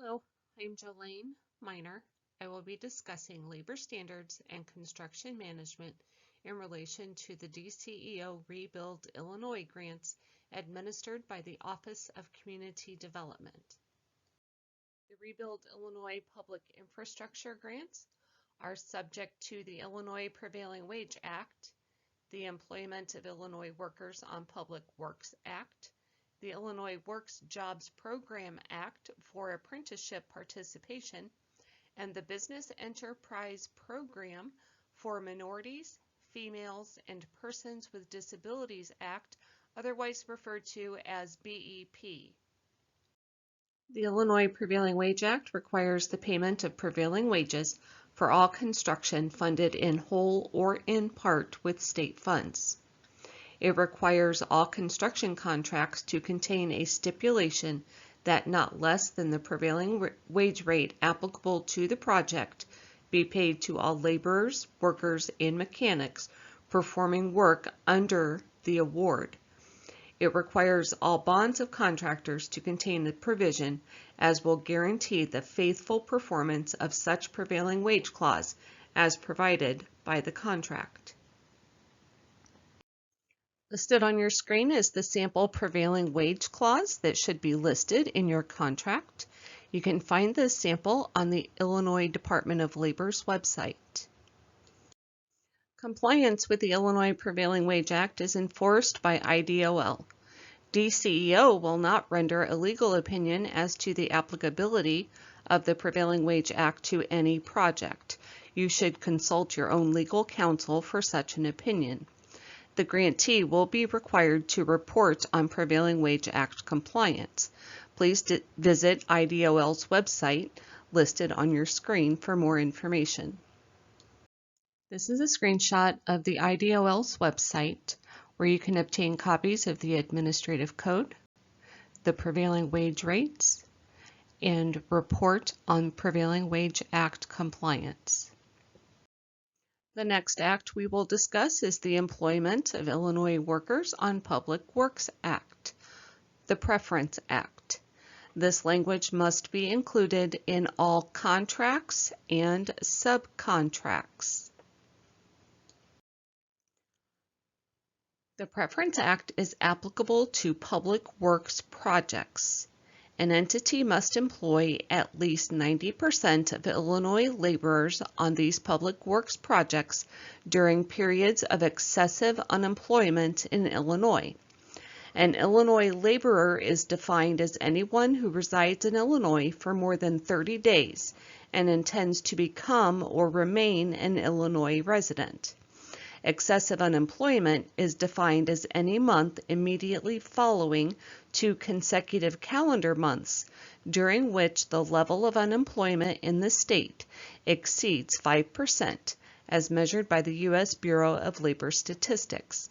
Hello, I'm JoLaine, minor. I will be discussing labor standards and construction management in relation to the DCEO Rebuild Illinois grants administered by the Office of Community Development. The Rebuild Illinois Public Infrastructure grants are subject to the Illinois Prevailing Wage Act, the Employment of Illinois Workers on Public Works Act, the Illinois Works Jobs Program Act for apprenticeship participation, and the Business Enterprise Program for Minorities, Females, and Persons with Disabilities Act, otherwise referred to as BEP. The Illinois Prevailing Wage Act requires the payment of prevailing wages for all construction funded in whole or in part with state funds. It requires all construction contracts to contain a stipulation that not less than the prevailing wage rate applicable to the project be paid to all laborers, workers, and mechanics performing work under the award. It requires all bonds of contractors to contain the provision as will guarantee the faithful performance of such prevailing wage clause as provided by the contract. Listed on your screen is the sample prevailing wage clause that should be listed in your contract. You can find this sample on the Illinois Department of Labor's website. Compliance with the Illinois Prevailing Wage Act is enforced by IDOL. DCEO will not render a legal opinion as to the applicability of the Prevailing Wage Act to any project. You should consult your own legal counsel for such an opinion. The grantee will be required to report on Prevailing Wage Act compliance. Please visit IDOL's website listed on your screen for more information. This is a screenshot of the IDOL's website where you can obtain copies of the administrative code, the prevailing wage rates, and report on Prevailing Wage Act compliance. The next act we will discuss is the Employment of Illinois Workers on Public Works Act, the Preference Act. This language must be included in all contracts and subcontracts. The Preference Act is applicable to public works projects. An entity must employ at least 90% of Illinois laborers on these public works projects during periods of excessive unemployment in Illinois. An Illinois laborer is defined as anyone who resides in Illinois for more than 30 days and intends to become or remain an Illinois resident. Excessive unemployment is defined as any month immediately following 2 consecutive calendar months during which the level of unemployment in the state exceeds 5% as measured by the U.S. Bureau of Labor Statistics.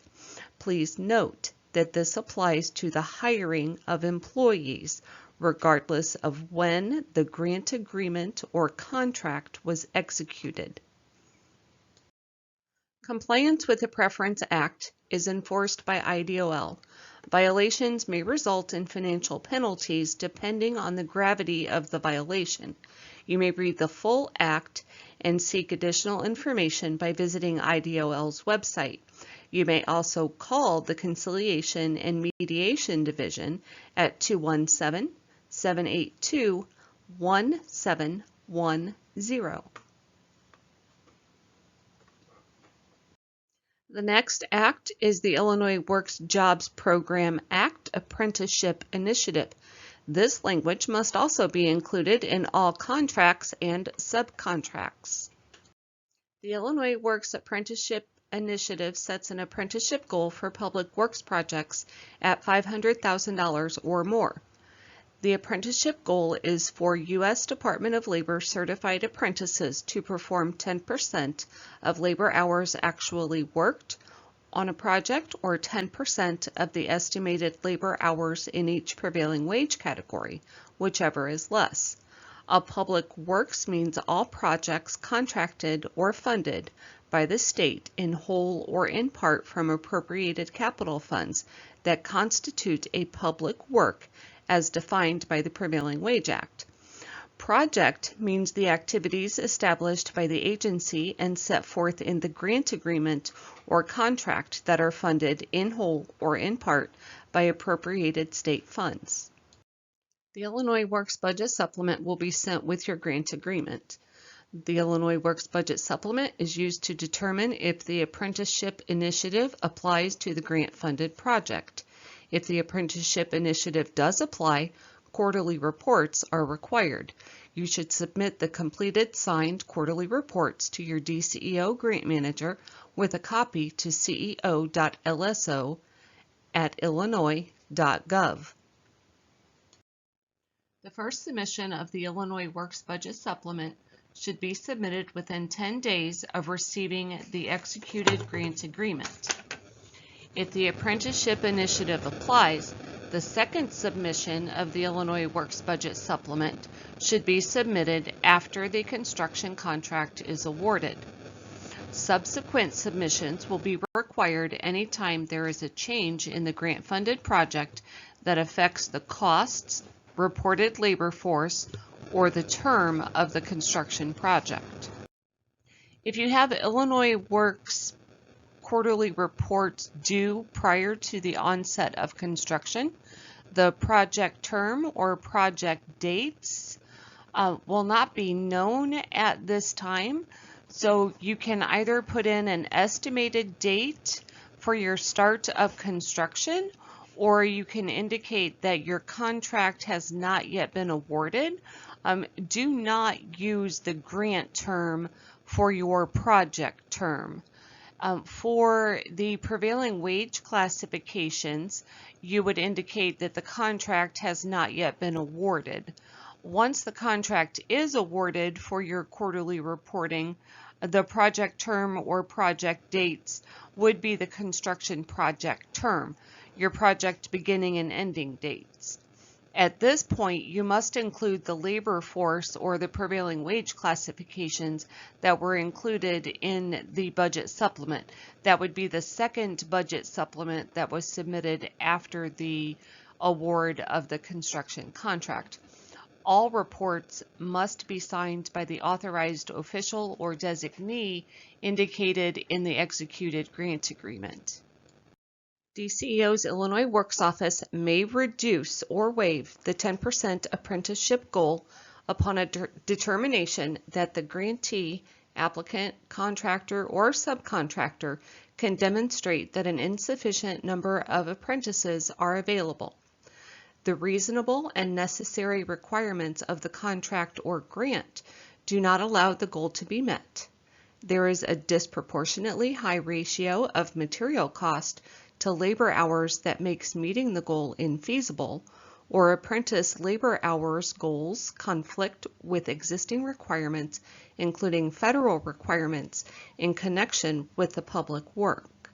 Please note that this applies to the hiring of employees regardless of when the grant agreement or contract was executed. Compliance with the Preference Act is enforced by IDOL. Violations may result in financial penalties depending on the gravity of the violation. You may read the full act and seek additional information by visiting IDOL's website. You may also call the Conciliation and Mediation Division at 217-782-1710. The next act is the Illinois Works Jobs Program Act Apprenticeship Initiative. This language must also be included in all contracts and subcontracts. The Illinois Works Apprenticeship Initiative sets an apprenticeship goal for public works projects at $500,000 or more. The apprenticeship goal is for U.S. Department of Labor certified apprentices to perform 10% of labor hours actually worked on a project or 10% of the estimated labor hours in each prevailing wage category, whichever is less. A public works means all projects contracted or funded by the state in whole or in part from appropriated capital funds that constitute a public work as defined by the Prevailing Wage Act. Project means the activities established by the agency and set forth in the grant agreement or contract that are funded in whole or in part by appropriated state funds. The Illinois Works Budget Supplement will be sent with your grant agreement. The Illinois Works Budget Supplement is used to determine if the Apprenticeship Initiative applies to the grant-funded project. If the Apprenticeship Initiative does apply, quarterly reports are required. You should submit the completed signed quarterly reports to your DCEO grant manager with a copy to ceo.lso@illinois.gov. The first submission of the Illinois Works Budget Supplement should be submitted within 10 days of receiving the executed grant agreement. If the Apprenticeship Initiative applies, the second submission of the Illinois Works Budget Supplement should be submitted after the construction contract is awarded. Subsequent submissions will be required anytime there is a change in the grant-funded project that affects the costs, reported labor force, or the term of the construction project. If you have Illinois Works quarterly reports due prior to the onset of construction, the project term or project dates will not be known at this time. So you can either put in an estimated date for your start of construction, or you can indicate that your contract has not yet been awarded. Do not use the grant term for your project term. For the prevailing wage classifications, you would indicate that the contract has not yet been awarded. Once the contract is awarded for your quarterly reporting, the project term or project dates would be the construction project term, your project beginning and ending dates. At this point, you must include the labor force or the prevailing wage classifications that were included in the budget supplement. That would be the second budget supplement that was submitted after the award of the construction contract. All reports must be signed by the authorized official or designee indicated in the executed grant agreement. DCEO's Illinois Works Office may reduce or waive the 10% apprenticeship goal upon a determination that the grantee, applicant, contractor, or subcontractor can demonstrate that an insufficient number of apprentices are available. The reasonable and necessary requirements of the contract or grant do not allow the goal to be met. There is a disproportionately high ratio of material cost to labor hours that makes meeting the goal infeasible, or apprentice labor hours goals conflict with existing requirements, including federal requirements, in connection with the public work.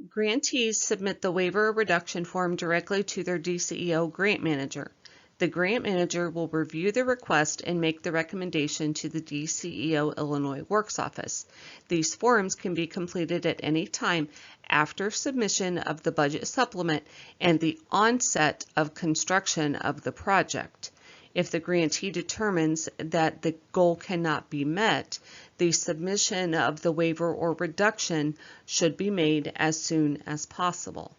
Grantees submit the waiver or reduction form directly to their DCEO grant manager. The grant manager will review the request and make the recommendation to the DCEO Illinois Works Office. These forms can be completed at any time after submission of the budget supplement and the onset of construction of the project. If the grantee determines that the goal cannot be met, the submission of the waiver or reduction should be made as soon as possible.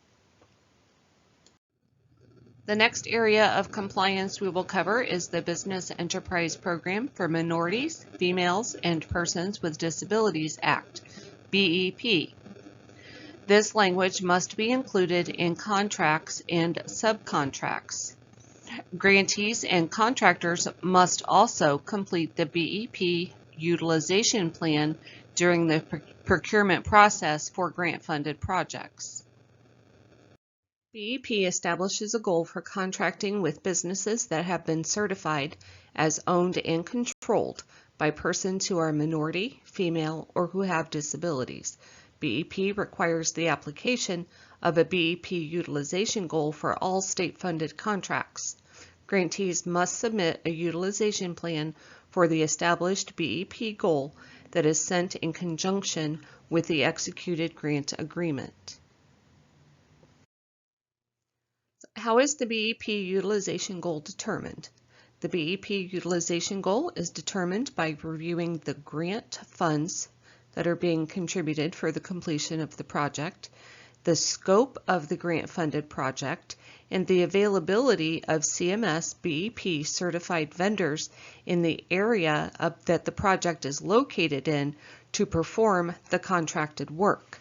The next area of compliance we will cover is the Business Enterprise Program for Minorities, Females, and Persons with Disabilities Act, BEP. This language must be included in contracts and subcontracts. Grantees and contractors must also complete the BEP utilization plan during the procurement process for grant-funded projects. BEP establishes a goal for contracting with businesses that have been certified as owned and controlled by persons who are minority, female, or who have disabilities. BEP requires the application of a BEP utilization goal for all state-funded contracts. Grantees must submit a utilization plan for the established BEP goal that is sent in conjunction with the executed grant agreement. How is the BEP utilization goal determined? The BEP utilization goal is determined by reviewing the grant funds that are being contributed for the completion of the project, the scope of the grant-funded project, and the availability of CMS BEP certified vendors in the area that the project is located in to perform the contracted work.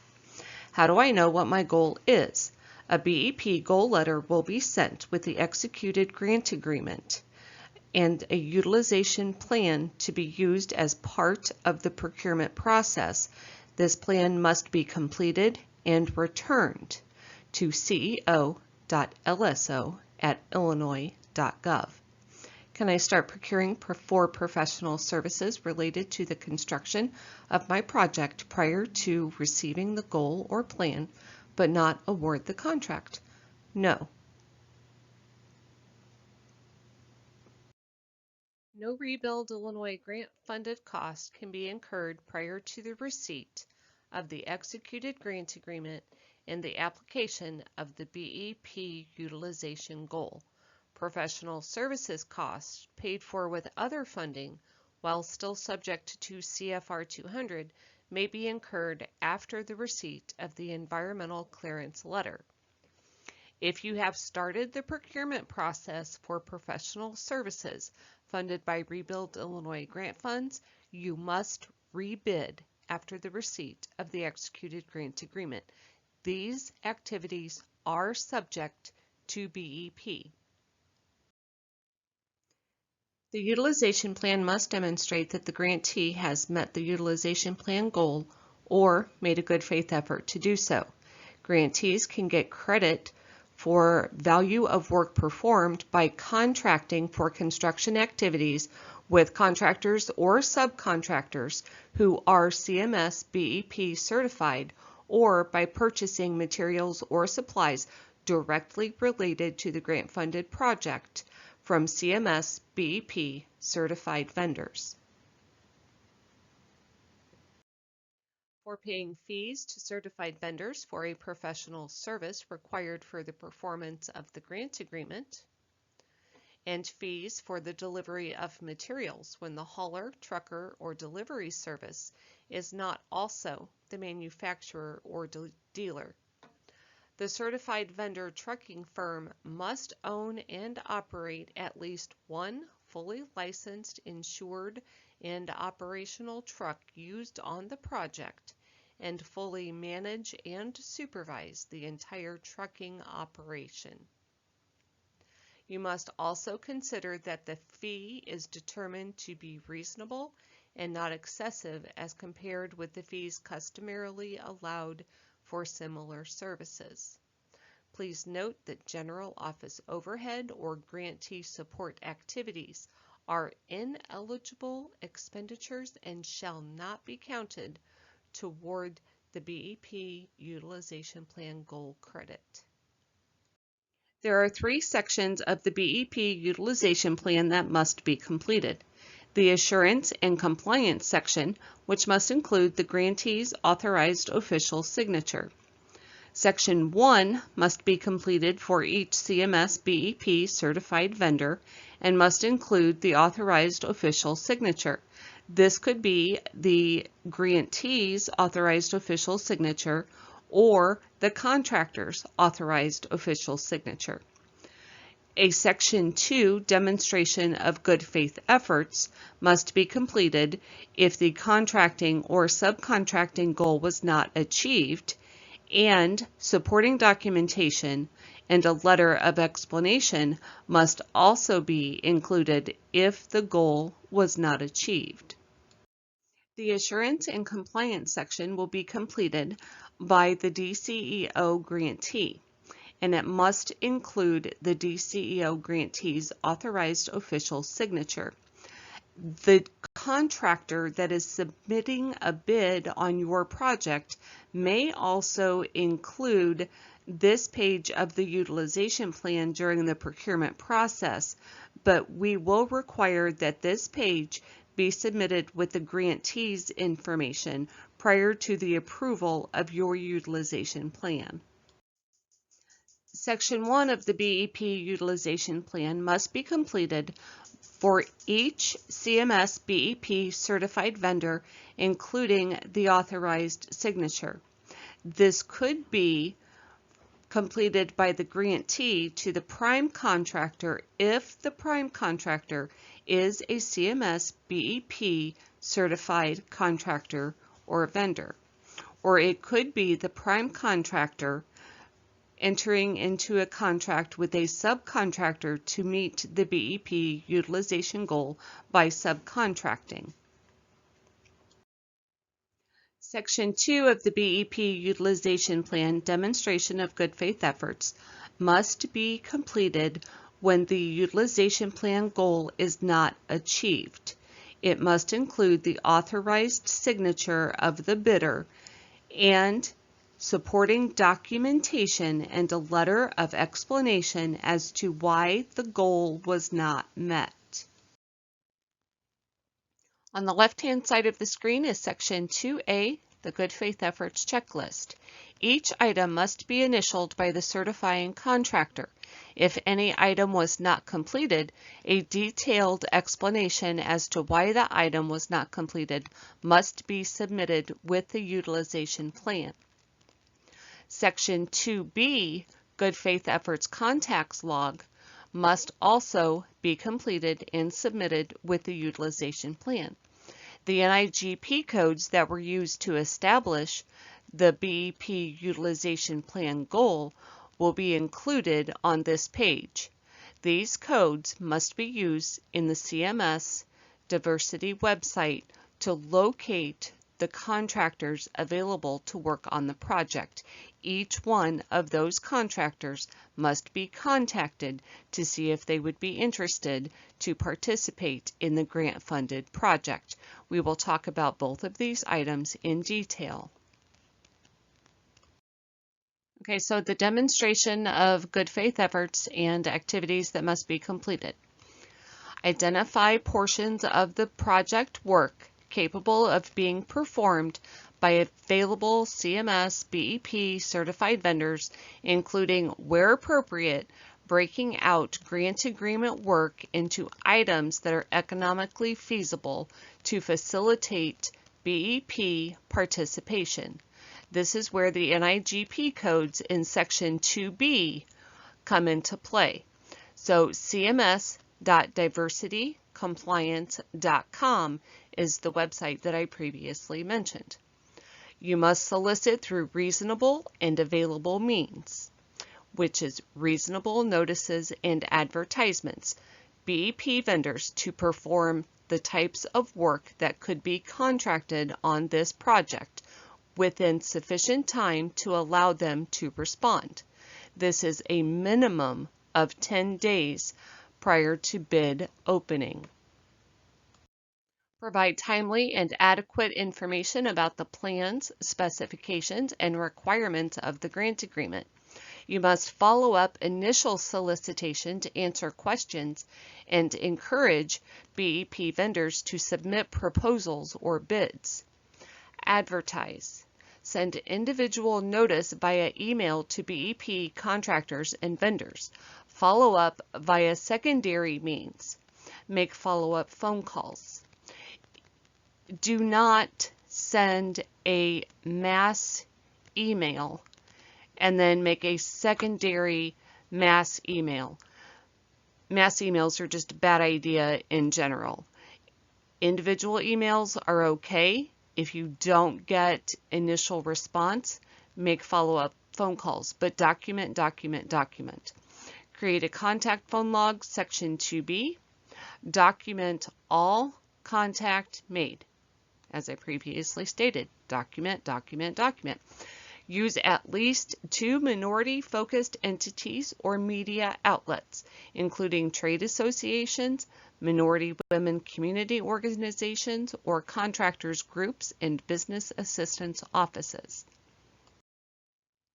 How do I know what my goal is? A BEP goal letter will be sent with the executed grant agreement and a utilization plan to be used as part of the procurement process. This plan must be completed and returned to ceo.lso@illinois.gov. Can I start procuring for professional services related to the construction of my project prior to receiving the goal or plan, but not award the contract? No. No Rebuild Illinois grant-funded cost can be incurred prior to the receipt of the executed grant agreement and the application of the BEP utilization goal. Professional services costs paid for with other funding, while still subject to CFR 200, may be incurred after the receipt of the environmental clearance letter. If you have started the procurement process for professional services funded by Rebuild Illinois grant funds, you must rebid after the receipt of the executed grant agreement. These activities are subject to BEP. The utilization plan must demonstrate that the grantee has met the utilization plan goal or made a good faith effort to do so. Grantees can get credit for value of work performed by contracting for construction activities with contractors or subcontractors who are CMS BEP certified, or by purchasing materials or supplies directly related to the grant-funded project from CMS BEP certified vendors. For paying fees to certified vendors for a professional service required for the performance of the grant agreement, and fees for the delivery of materials when the hauler, trucker, or delivery service is not also the manufacturer or dealer. The certified vendor trucking firm must own and operate at least one fully licensed, insured, and operational truck used on the project, and fully manage and supervise the entire trucking operation. You must also consider that the fee is determined to be reasonable and not excessive as compared with the fees customarily allowed for similar services. Please note that general office overhead or grantee support activities are ineligible expenditures and shall not be counted toward the BEP utilization plan goal credit. There are 3 sections of the BEP utilization plan that must be completed. The Assurance and Compliance section, which must include the grantee's authorized official signature. Section 1 must be completed for each CMS BEP certified vendor and must include the authorized official signature. This could be the grantee's authorized official signature or the contractor's authorized official signature. A Section 2 demonstration of good faith efforts must be completed if the contracting or subcontracting goal was not achieved, and supporting documentation and a letter of explanation must also be included if the goal was not achieved. The Assurance and Compliance section will be completed by the DCEO grantee, and it must include the DCEO grantee's authorized official signature. The contractor that is submitting a bid on your project may also include this page of the utilization plan during the procurement process, but we will require that this page be submitted with the grantee's information prior to the approval of your utilization plan. Section 1 of the BEP Utilization Plan must be completed for each CMS BEP certified vendor, including the authorized signature. This could be completed by the grantee to the prime contractor if the prime contractor is a CMS BEP certified contractor or vendor. Or it could be the prime contractor entering into a contract with a subcontractor to meet the BEP utilization goal by subcontracting. Section 2 of the BEP Utilization Plan, Demonstration of Good Faith Efforts, must be completed when the utilization plan goal is not achieved. It must include the authorized signature of the bidder and supporting documentation and a letter of explanation as to why the goal was not met. On the left-hand side of the screen is Section 2A, the Good Faith Efforts Checklist. Each item must be initialed by the certifying contractor. If any item was not completed, a detailed explanation as to why the item was not completed must be submitted with the utilization plan. Section 2B, Good Faith Efforts Contacts Log, must also be completed and submitted with the utilization plan. The NIGP codes that were used to establish the BEP utilization plan goal will be included on this page. These codes must be used in the CMS Diversity website to locate the contractors available to work on the project. Each one of those contractors must be contacted to see if they would be interested to participate in the grant-funded project. We will talk about both of these items in detail. Okay, so the demonstration of good faith efforts and activities that must be completed. Identify portions of the project work capable of being performed by available CMS BEP certified vendors, including, where appropriate, breaking out grant agreement work into items that are economically feasible to facilitate BEP participation. This is where the NIGP codes in Section 2B come into play. So cms.diversitycompliance.com is the website that I previously mentioned. You must solicit through reasonable and available means, which is reasonable notices and advertisements, BEP vendors to perform the types of work that could be contracted on this project within sufficient time to allow them to respond. This is a minimum of 10 days prior to bid opening. Provide timely and adequate information about the plans, specifications, and requirements of the grant agreement. You must follow up initial solicitation to answer questions and encourage BEP vendors to submit proposals or bids. Advertise. Send individual notice via email to BEP contractors and vendors. Follow up via secondary means. Make follow-up phone calls. Do not send a mass email and then make a secondary mass email. Mass emails are just a bad idea in general. Individual emails are okay. If you don't get initial response, make follow-up phone calls, but document. Create a contact phone log, Section 2B. Document all contact made. As I previously stated, document. Use at least 2 minority-focused entities or media outlets, including trade associations, minority women community organizations, or contractors groups and business assistance offices.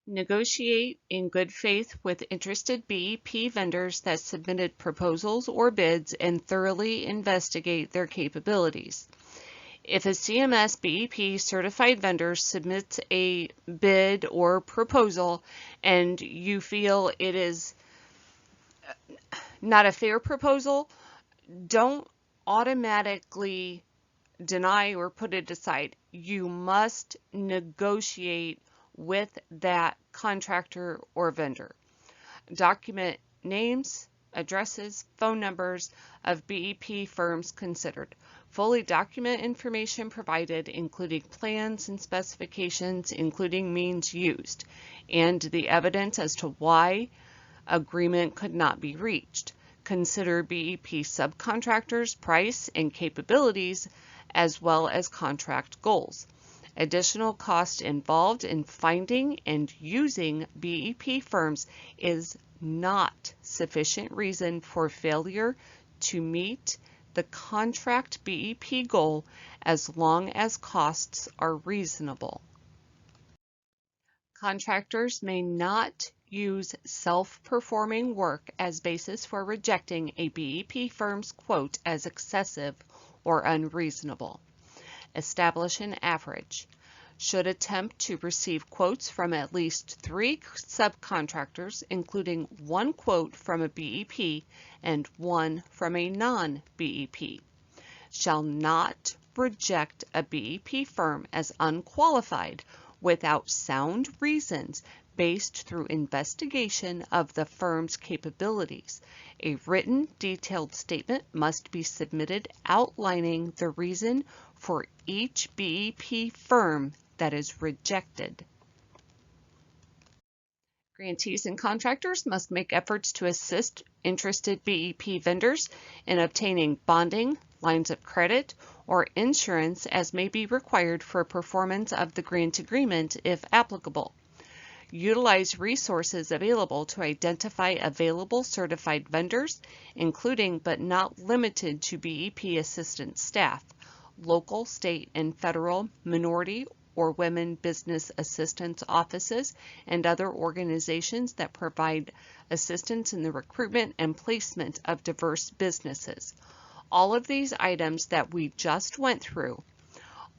Negotiate in good faith with interested BEP vendors that submitted proposals or bids and thoroughly investigate their capabilities. If a CMS BEP certified vendor submits a bid or proposal and you feel it is not a fair proposal, don't automatically deny or put it aside. You must negotiate with that contractor or vendor. Document names, addresses, phone numbers of BEP firms considered. Fully document information provided, including plans and specifications, including means used, and the evidence as to why agreement could not be reached. Consider BEP subcontractors' price and capabilities, as well as contract goals. Additional cost involved in finding and using BEP firms is not sufficient reason for failure to meet the contract BEP goal as long as costs are reasonable. Contractors may not use self-performing work as basis for rejecting a BEP firm's quote as excessive or unreasonable. Establish an average. Should attempt to receive quotes from at least 3 subcontractors, including 1 quote from a BEP and 1 from a non-BEP. Shall not reject a BEP firm as unqualified without sound reasons based through investigation of the firm's capabilities. A written detailed statement must be submitted outlining the reason for each BEP firm that is rejected. Grantees and contractors must make efforts to assist interested BEP vendors in obtaining bonding, lines of credit, or insurance as may be required for performance of the grant agreement if applicable. Utilize resources available to identify available certified vendors, including but not limited to BEP assistant staff, local, state, and federal minority or women business assistance offices, and other organizations that provide assistance in the recruitment and placement of diverse businesses. All of these items that we just went through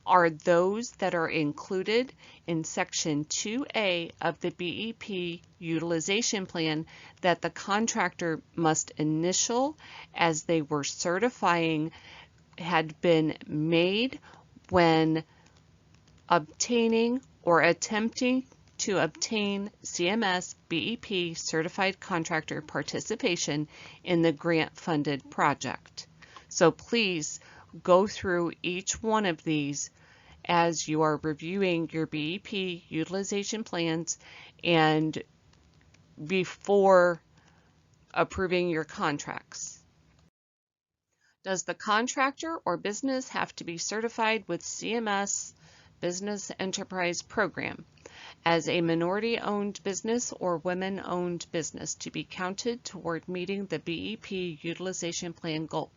are those that are included in Section 2A of the BEP Utilization Plan that the contractor must initial as they were certifying had been made when obtaining or attempting to obtain CMS BEP certified contractor participation in the grant-funded project. So please go through each one of these as you are reviewing your BEP utilization plans and before approving your contracts. Does the contractor or business have to be certified with CMS Business Enterprise Program as a minority-owned business or women-owned business to be counted toward meeting the BEP utilization plan goal?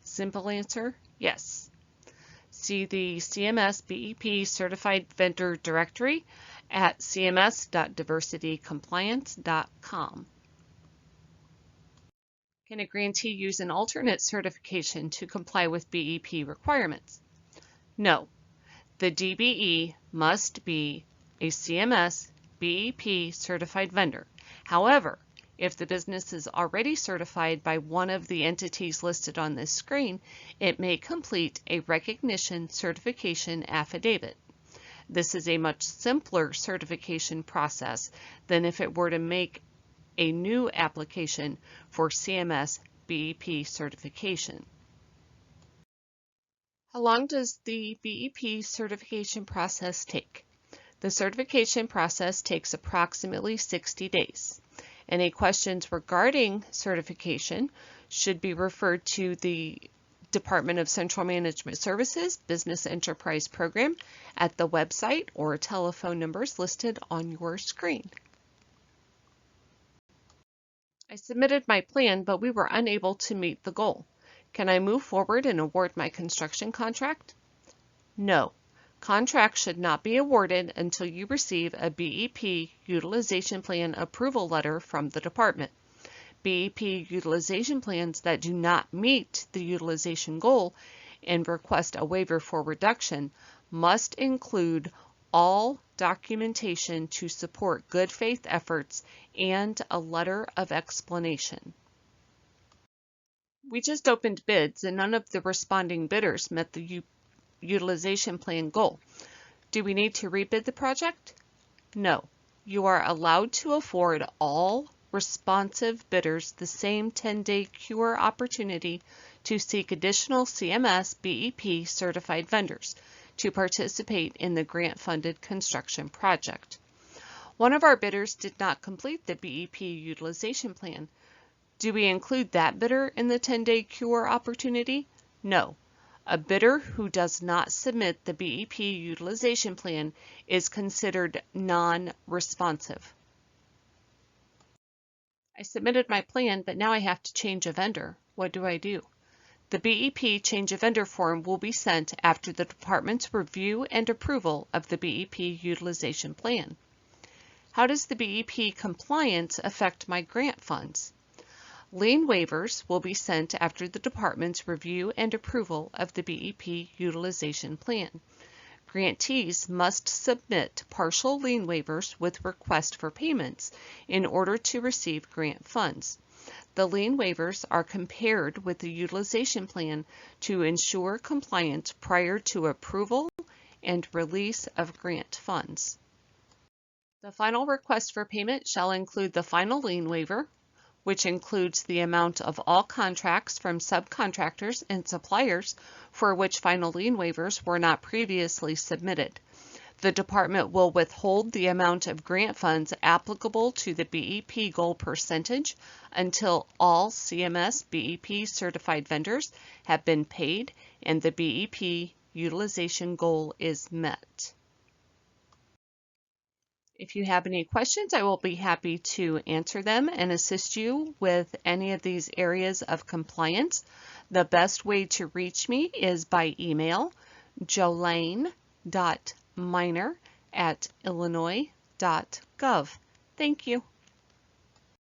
Simple answer, yes. See the CMS BEP Certified Vendor Directory at cms.diversitycompliance.com. Can a grantee use an alternate certification to comply with BEP requirements? No. The DBE must be a CMS BEP certified vendor. However, if the business is already certified by one of the entities listed on this screen, it may complete a recognition certification affidavit. This is a much simpler certification process than if it were to make a new application for CMS BEP certification. How long does the BEP certification process take? The certification process takes approximately 60 days. Any questions regarding certification should be referred to the Department of Central Management Services Business Enterprise Program at the website or telephone numbers listed on your screen. I submitted my plan, but we were unable to meet the goal. Can I move forward and award my construction contract? No. Contracts should not be awarded until you receive a BEP Utilization Plan approval letter from the department. BEP utilization plans that do not meet the utilization goal and request a waiver for reduction must include all documentation to support good faith efforts and a letter of explanation. We just opened bids and none of the responding bidders met the utilization plan goal. Do we need to rebid the project? No. You are allowed to afford all responsive bidders the same 10-day cure opportunity to seek additional CMS BEP certified vendors to participate in the grant-funded construction project. One of our bidders did not complete the BEP utilization plan. Do we include that bidder in the 10-day cure opportunity? No. A bidder who does not submit the BEP utilization plan is considered non-responsive. I submitted my plan, but now I have to change a vendor. What do I do? The BEP change of vendor form will be sent after the department's review and approval of the BEP utilization plan. How does the BEP compliance affect my grant funds? Lien waivers will be sent after the department's review and approval of the BEP utilization plan. Grantees must submit partial lien waivers with request for payments in order to receive grant funds. The lien waivers are compared with the utilization plan to ensure compliance prior to approval and release of grant funds. The final request for payment shall include the final lien waiver, which includes the amount of all contracts from subcontractors and suppliers for which final lien waivers were not previously submitted. The department will withhold the amount of grant funds applicable to the BEP goal percentage until all CMS BEP certified vendors have been paid and the BEP utilization goal is met. If you have any questions, I will be happy to answer them and assist you with any of these areas of compliance. The best way to reach me is by email, jolaine.minor@illinois.gov. Thank you.